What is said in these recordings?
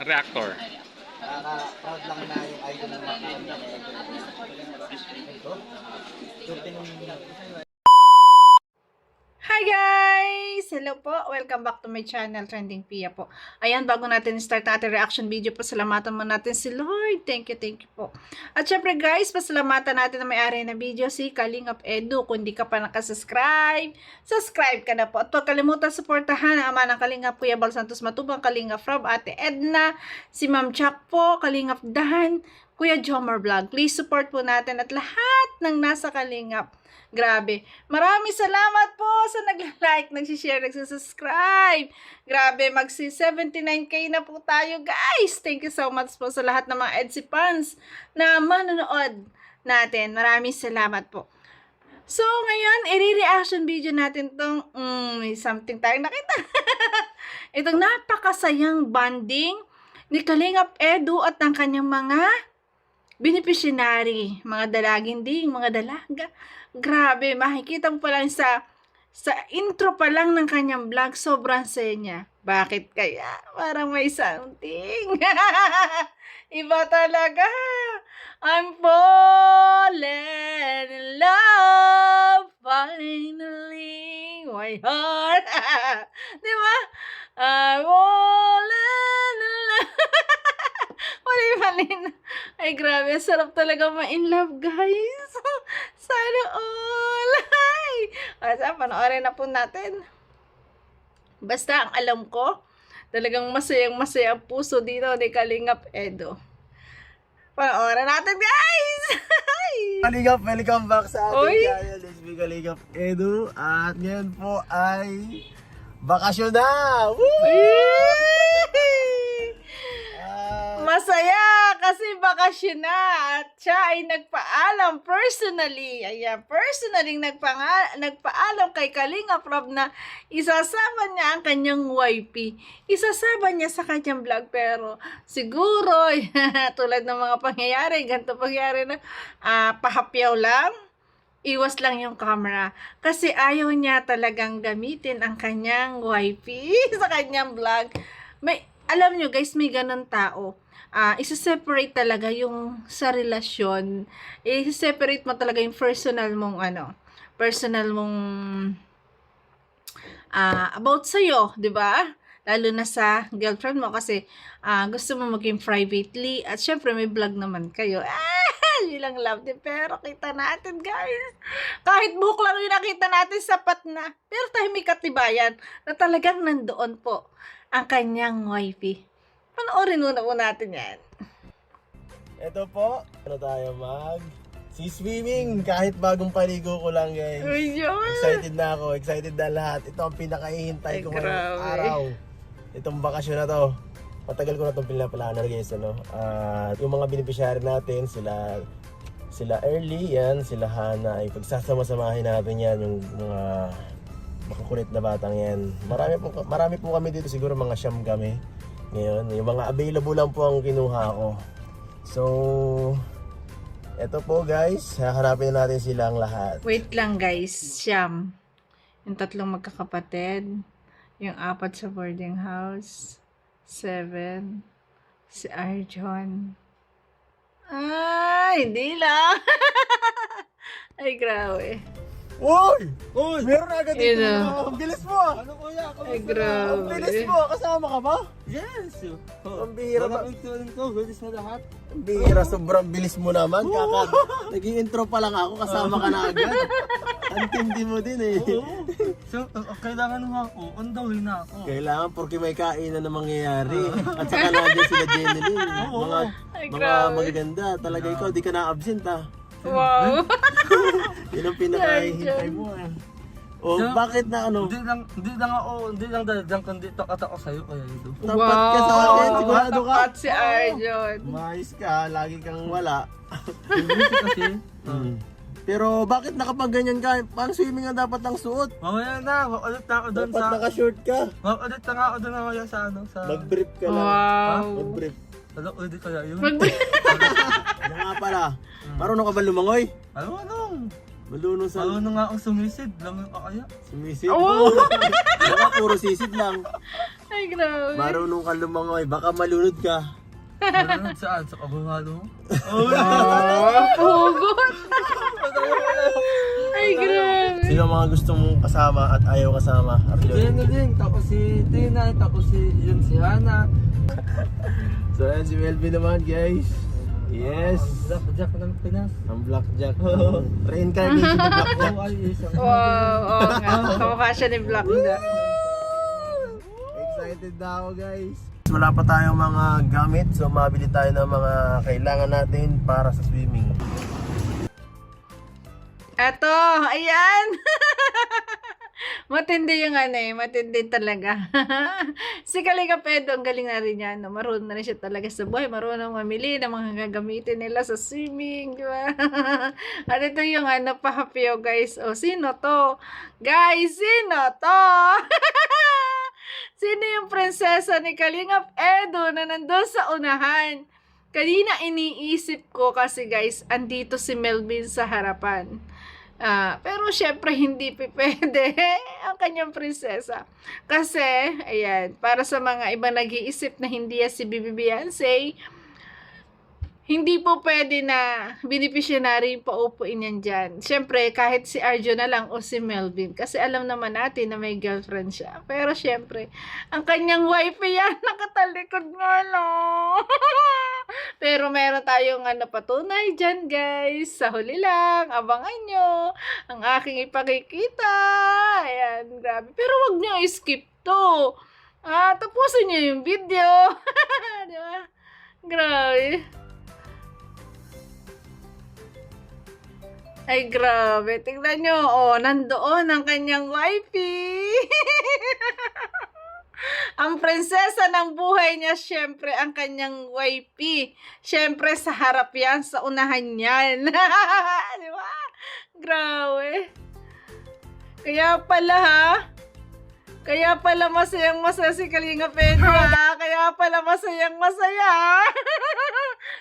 Reactor. Nakaka-proud lang na yung idol ng mga ito. Hi guys! Hello po! Welcome back to my channel, Trending Pia po. Ayan, bago natin start natin reaction video, pasalamatan mo natin si Lord. Thank you po. At syempre guys, pasalamatan natin na may-ari na video si Kalingap Edu. Kung di ka pa nakasubscribe, subscribe ka na po. At huwag kalimutan suportahan ang ama ng Kalingap Kuya Bal Santos Matubang, Kalingap Rob, Ate Edna, si Ma'am Chuck po, Kalingap Dan, Kuya Jomar Vlog. Please support po natin at lahat ng nasa Kalingap. Grabe. Maraming salamat po sa nag-like, nag-share, nag-subscribe. Grabe, magsi-79k na po tayo, guys. Thank you so much po sa lahat ng mga EDSI fans na manonood natin. Maraming salamat po. So, ngayon, i-reaction video natin tong may something tayong nakita. Itong napakasayang bonding ni Kalingap Edu at ng kanyang mga beneficiary, mga dalaginding, mga dalaga. Grabe, makikita mo pa lang sa intro pa lang ng kanyang vlog, sobrang saya niya. Bakit kaya? Parang may something. Iba talaga. I'm falling in love finally. My heart. Diba? I'm falling in love. Mali-mali. Ay, grabe. Sarap talaga ma-in love, guys. Sana all. Ay. Asa, panoorin na po natin. Basta, ang alam ko, talagang masayang-masaya ang puso dito ni Kalingap Edu. Panoorin natin, guys. Kalingap, welcome back sa ating Oy. channel. Let's be Kalingap Edu. At ngayon po ay bakasyon na! Woo! Masaya kasi bakasyon na at siya ay nagpaalam personally. Ayan, personally nagpaalam kay Kalingap Rob na isasama niya ang kanyang wifey. Isasama niya sa kanyang vlog pero siguro tulad ng mga pangyayari, ganito pangyayari na pahapyaw lang. Iwas lang yung camera. Kasi ayaw niya talagang gamitin ang kanyang wifey sa kanyang vlog. Alam nyo guys, may ganun tao. Isa-separate talaga yung sa relasyon. Isa-separate mo talaga yung personal mong about sa'yo, di ba? Lalo na sa girlfriend mo kasi gusto mo maging privately at syempre may vlog naman kayo. Bilang love din. Pero kita natin guys, kahit buhok lang yung nakita natin, sapat na. Pero tayo may katibayan na talagang nandoon po ang kanyang wifey. Panoorin muna po natin yan. Ito po, ano tayo swimming kahit bagong paligo ko lang guys. Ayun. Excited na ako, excited na lahat. Ito ang pinakahihintay ko ngayong araw. Itong bakasyon na to. Matagal ko na itong pinaplano guys. Yung mga beneficiary natin, sila Early, yan, sila Hana, ay pagsasama-samahin natin yan, yung mga makukulit na batang yan. Marami po kami dito, siguro mga siyam kami. Ngayon, yung mga available lang po ang kinuha ko. So, eto po guys, hahanapin natin silang lahat. Wait lang guys, siyam. Yung tatlong magkakapatid, yung apat sa boarding house, 7, si Arjon. Hindi lang. Ay, grabe. Uy! Meron na agad dito. Ang bilis mo ah! Ano kuya? Ay, grabe. Ang bilis mo! Kasama ka ba? Yes! Ang bihira ba? Maraming tuling ko, bilis na lahat. Ang bihira, sobrang bilis mo naman. Nag-i-intro pa lang ako, kasama ka na agad. Ang tindi mo din eh. So, kailangan mo ako, on the way na ako. Kailangan porque may kainan na mangyayari. At saka nandiyan sila Jeneline. Ay, Mga grabe. magaganda. Talaga ikaw, di ka na-absent ah. Wow. Yun ang pinakahihintay mo eh. O So, bakit na ano? Hindi lang dahil kundi takat ako sa'yo kaya ito. Tapat ka sa akin, sigurado ka. Tapat si Arjon. Mais ka, lagi kang wala. Busy kasi. Pero bakit nakapag-ganyan ka? Paano swimming ang dapat ang suot? Mamaya na, ulit na ako doon Dapat sa... naka-short ka. Ulit na nga ako doon mamaya sa ano, sa... Mag-brief ka lang. Wow. Mag-brief. Ano, ulit kaya yun? Ano nga pala? Marunong ka ba lumangoy? Ano? Malunong sa... Ano nga ang sumisid? Lamang ka kaya? Sumisid. Oh! Baka puro sisid lang. Ay, grabe. Marunong ka lumangoy. Baka malunod ka. Ano saan? Sa kabungalo mo? Pugot. Ay, grabe. Sino ang mga gusto mong kasama at ayaw kasama? Tina din, tapos si Tina, tapos si Hana. So ayan si Melvin naman guys. Yes. Jack ng Pinas. Ang blackjack. Reincarnation ng blackjack. Ay, isang Wow, oo nga. Kamukha siya ni Black Jack. Excited na ako guys. Wala pa tayong mga gamit, so mabili tayo ng mga kailangan natin para sa swimming. Eto, ayan. Matindi yung matindi talaga. Si Kalinga Pedro, ang galing na rin yan. No? Marunong na rin siya talaga sa buhay. Marunong mamili ng mga gagamitin nila sa swimming, di ba? At ito yung pahapyo, guys. O, sino to? Guys, sino to? Sino yung prinsesa ni Kalinga Pedro na nandun sa unahan? Kanina iniisip ko kasi, guys, andito si Melvin sa harapan. Pero syempre hindi pwede ang kanyang prinsesa. Kasi, ayan, para sa mga iba nag-iisip na hindi si Bibi Beyonce, hindi po pwede na beneficiary yung paupuin yan dyan. Syempre, kahit si Arjo na lang o si Melvin. Kasi alam naman natin na may girlfriend siya. Pero syempre, ang kanyang wifey yan, nakatalikod nga lang. Pero meron tayong patunay dyan, guys. Sa huli lang, abangan nyo ang aking ipakikita. Ayan, grabe. Pero wag nyo i-skip to. Tapusin nyo yung video. Diba? Grabe. Ay, grabe. Tingnan nyo. Oh, nandoon ang kanyang wifey. Ang prinsesa ng buhay niya, syempre, ang kanyang wifey. Syempre, sa harap yan, sa unahan yan. Di ba? Grabe. Kaya pala masayang masaya si Kalinga Pedro. Kaya pala masayang masaya.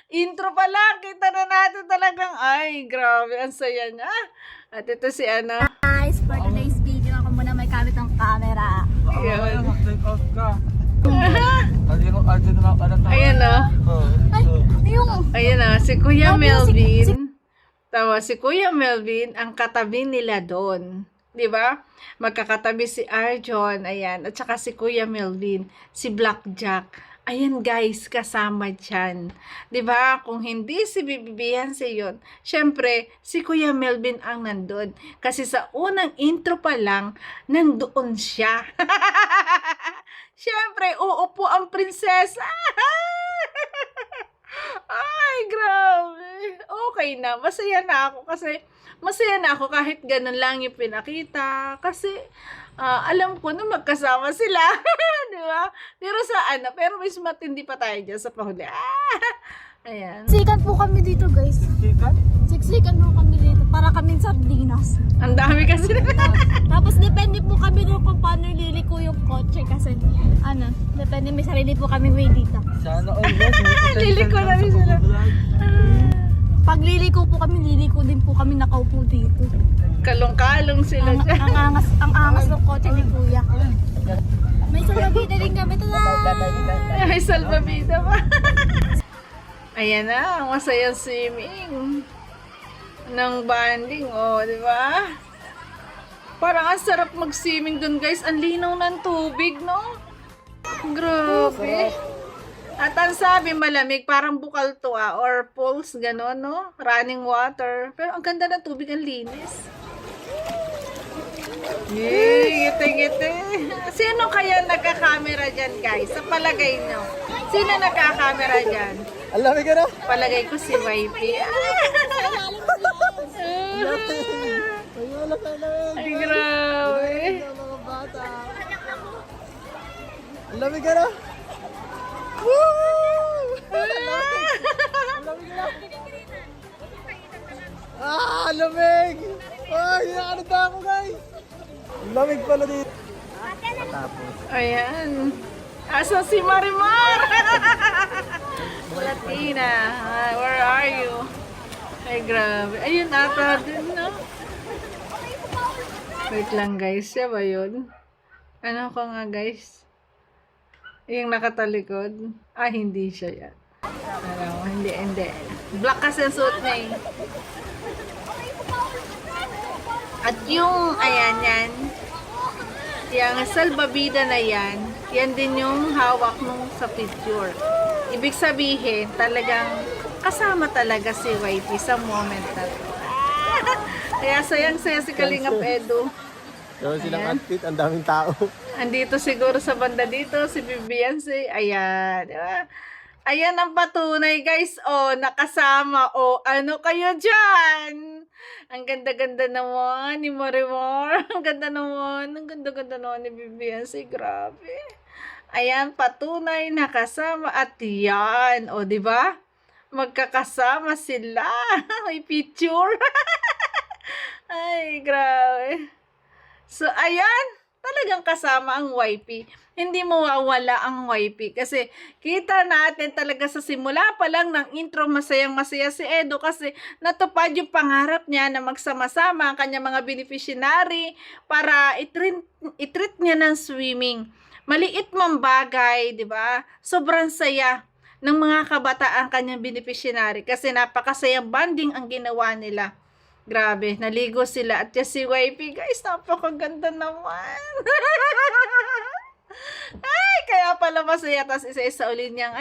Intro pa lang, kita na natin talagang, ay, grabe, ang saya niya. At ito si Guys, for today's video, ako muna may gamit ng camera. Ay, mag-take out ka. Kanino Arjo na lang ka na. Ayan o. Yung, Ayan o, si Kuya Sabi Melvin. Tama, si Kuya Melvin, ang katabi nila doon. Di ba? Magkakatabi si Arjon, ayan. At saka si Kuya Melvin, si Blackjack. Ayan guys, kasama dyan. Diba? Kung hindi si Bibi Beyonce yun, syempre, si Kuya Melvin ang nandun. Kasi sa unang intro pa lang, nandoon siya. Syempre, uupo ang prinsesa. Ay, grabe. Okay na. Masaya na ako kasi masaya na ako kahit ganun lang yung pinakita. Kasi alam ko na magkasama sila. Di ba? Pero pero mas matindi pa tayo dyan sa pahuli. Ayan. siksikan po kami dito, guys. Siksikan po kami dito para kaming sardinas. Ang dami kasi. Tapos depende po kami doon kung paano liliko yung kotse kasi depende, may sarili po kami way dito. Sana all yes. Liliko namin sila. Pag liliko po kami, liliko din po kami nakaupo dito. Kalong-kalong sila dyan. Ang angas ng kotse ni Kuya. May salabida din kami. Tada! Ay, salbabida pa. Ayan na, ang masayang swimming. Ng banding, di ba? Parang ang sarap mag-swimming dun, guys. Ang linaw ng tubig, no? Grabe. At ang sabi, malamig, parang bukal to, or pools, gano'n, no? Running water. Pero ang ganda ng tubig, ang linis. Yay, ngiti-ngiti. Sino kaya nagka-camera dyan, guys? Sa palagay nyo. Sino nagka-camera dyan? Alam mo ka na? Palagay ko si Wifey. Ay, grabe. Mga bata. Alam mo ka na? Lamig! Ay, nakanita ako guys! Lamig pala dito. Tapos. Ayan. Asa si Marimar? Latina. Where are you? Ay, grabe. Ayun ata din, no? Wait lang guys, siya ba yun? Ano ko nga guys? Yung nakatalikod? Ah, hindi siya yan. Ano, hindi. Black kasi ang suot niya eh. At yung, ayan yan, yung salbabida na yan, yan din yung hawak nung sa picture. Ibig sabihin, talagang kasama talaga si YT sa moment na to. Kaya sayang-saya si Kalingap Edu. Gawin silang outfit, ang daming tao. Andito siguro sa banda dito, si Beyonce. Ayan, di ba? Ayan ang patunay, guys. Oh, nakasama. Oh, ano kayo dyan? Ang ganda-ganda naman ni Marimar. Ang ganda naman. Ang ganda-ganda naman ni Beyonce. Grabe. Ayan, patunay, nakasama. At yan. O, di ba? Magkakasama sila. May picture. Ay, grabe. So, ayan. Talagang kasama ang YP. Hindi mawawala ang YP. Kasi, kita natin talaga sa simula pa lang ng intro, masayang-masaya si Edo kasi natupad yung pangarap niya na magsama-sama ang kanyang mga beneficiary para i-treat niya ng swimming. Maliit mang bagay, di ba? Sobrang saya ng mga kabataan kanyang beneficiary kasi napakasayang bonding ang ginawa nila. Grabe, naligo sila. At si YP, guys, napakaganda naman. Ay, kaya pala masaya. Tapos isa-isa ulit niyang,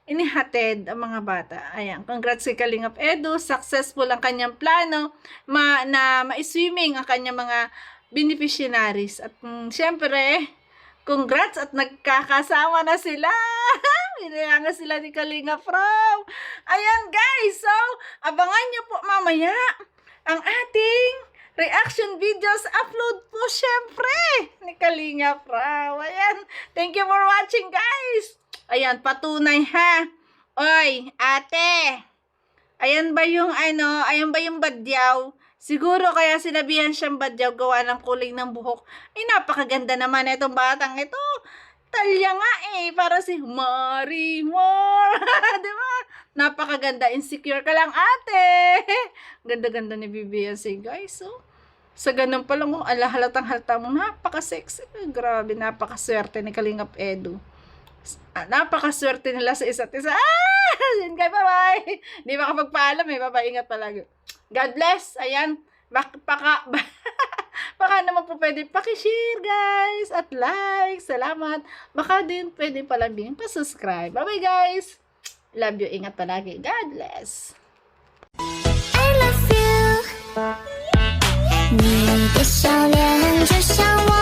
inihatid ang mga bata. Ayan, congrats kay Kalingap Edu. Successful ang kanyang plano na ma-swimming ang kanyang mga beneficiaries. At syempre, congrats at nagkakasama na sila. Binayangan sila ni Kalingap Rob. Ayan guys, so abangan nyo po mamaya ang ating reaction videos upload po syempre ni Kalingap Rob. Ayan, thank you for watching guys. Ayan, patunay ha. Oy, ate. Ayan ba yung badyaw? Siguro kaya sinabihan siyang badyaw gawa ng kulay ng buhok. Ay, napakaganda naman itong batang ito. Talya nga eh, para si Marimar. Diba? Napakaganda. Insecure ka lang, ate. Ganda-ganda ni Beyonce, guys. So, sa ganun pa lang, halatang halata mo, napaka-sexy. Grabe, napakaswerte ni Kalingap Edu. Napakaswerte nila sa isa't isa. Yun guys, bye-bye. Di makapagpaalam eh, bye-bye. Ingat palagi. God bless. Ayan. Baka naman po pwede pakishare guys at like. Salamat. Baka din pwede palambing pa-subscribe. Bye-bye guys. Love you. Ingat palagi. God bless. I love you 你的笑脸就像我